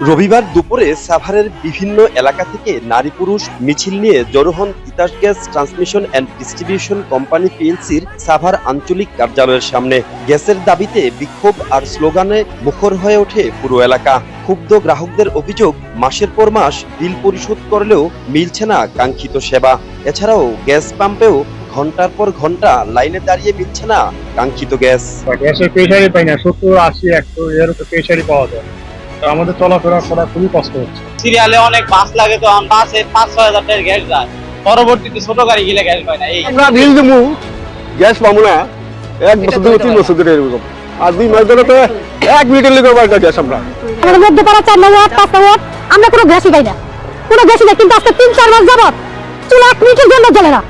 রবিবার দুপুরে সাভারের বিভিন্ন এলাকা থেকে নারী পুরুষ মিছিল নিয়ে জড়ো হন Titas gas transmission and distribution company পিএলসির সাভার আঞ্চলিক কার্যালয়ের সামনে। গ্যাসের দাবিতে বিক্ষোভ আর স্লোগানে মুখর হয়ে ওঠে পুরো এলাকা। ক্ষুব্ধ গ্রাহকদের অভিযোগ, মাসের পর মাস বিল পরিশোধ করলেও মিলছে না কাঙ্ক্ষিত সেবা। এছাড়াও গ্যাস পাম্পেও ঘন্টার পর ঘন্টা লাইনে দাঁড়িয়ে মিলছে না কাঙ্ক্ষিত গ্যাস। গ্যাসের প্রেশারই পাই না, 70, 80, 100 এর উপর প্রেশারই পাওয়া যায়। তো আমাদের চলাফেরা করা খুবই কষ্ট হচ্ছে। সিরিয়ালে অনেক বাস লাগে, তো বাসে 5-6 হাজার টাকার গ্যাস যায়, পরবর্তীতে ছোট গাড়ি গেলে গ্যাস পায় না। এই আমরা বিল দেবো, গ্যাস পাবো না 1 বছর 2-3 বছর ধরে এরকম, আর 2 মাস ধরে তো 1 মিনিটের লেগে একটা গ্যাস আমরা আমাদের মধ্যপাড়া 4 নম্বর 5 নম্বর আমরা কোনো গ্যাসই পাই না, কোনো গ্যাসই না। কিন্তু আজকে 3-4 মাস যাবত চুলা 1 মিনিটের জন্য জ্বলে না।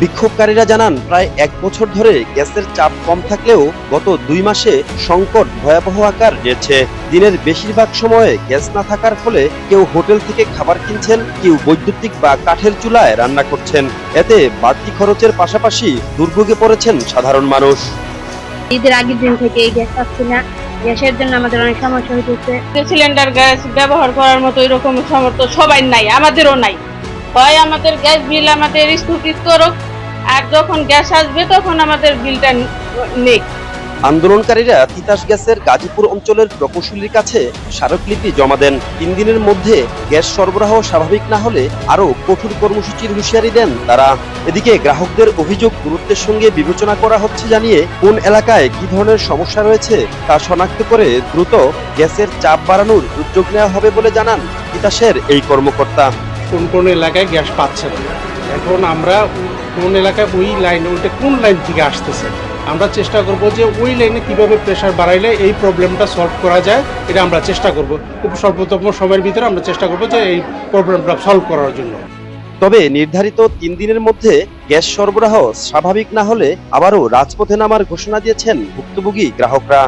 বিক্ষোভকারীরা জানান, প্রায় 1 বছর ধরে গ্যাসের চাপ কম থাকলেও গত 2 মাসে সংকট ভয়াবহ আকার নিয়েছে। দিনের বেশিরভাগ সময়ে গ্যাস না থাকার ফলে কেউ হোটেল থেকে খাবার কিনছেন, কেউ বৈদ্যুতিক বা কাঠের চুলায় রান্না করছেন। এতে বাড়তি খরচের পাশাপাশি দুর্ভোগে পড়েছেন সাধারণ মানুষ। ঈদের আগের দিন থেকে এই গ্যাস পাচ্ছি না, গ্যাসের জন্য আমাদের অনেক সমস্যা হইতেছে। সিলিন্ডার গ্যাস ব্যবহার করার মতো এরকম সামর্থ্য সবাই নাই, আমাদেরও নাই। হয় আমাদের গ্যাস বিল আমাদের স্থগিত করুক, আর যখন গ্যাস আসবে তখন আমাদের বিলটা নেই। আন্দোলনকারীরা তিতাস গ্যাসের গাজীপুর অঞ্চলের প্রকৌশলীর কাছে স্মারকলিপি জমা দেন। 3 দিনের মধ্যে গ্যাস সরবরাহ স্বাভাবিক না হলে আরো কঠোর কর্মসূচির হুঁশিয়ারি দেন তারা। এদিকে গ্রাহকদের অভিযোগ গুরুত্বের সঙ্গে বিবেচনা করা হচ্ছে জানিয়ে কোন এলাকায় কি ধরনের সমস্যা রয়েছে তা শনাক্ত করে দ্রুত গ্যাসের চাপ বাড়ানোর উদ্যোগ নেওয়া হবে বলে জানান তিতাসের এই কর্মকর্তা। কোন কোন এলাকায় গ্যাস পাচ্ছে না, এখন আমরা কোন এলাকায় ওই লাইন, ওইটা কোন লাইন থেকে আসতেছে, আমরা চেষ্টা করব যে ওই লাইনে কিভাবে প্রেশার বাড়াইলে এই প্রবলেমটা সলভ করা যায়, এটা আমরা চেষ্টা করব। খুব স্বল্পতম সময়ের ভিতরে আমরা চেষ্টা করব যে এই প্রবলেমটা সলভ করার জন্য। তবে নির্ধারিত 3 দিনের মধ্যে গ্যাস সরবরাহ স্বাভাবিক না হলে আবারও রাজপথে নামার ঘোষণা দিয়েছেন ভুক্তভোগী গ্রাহকরা।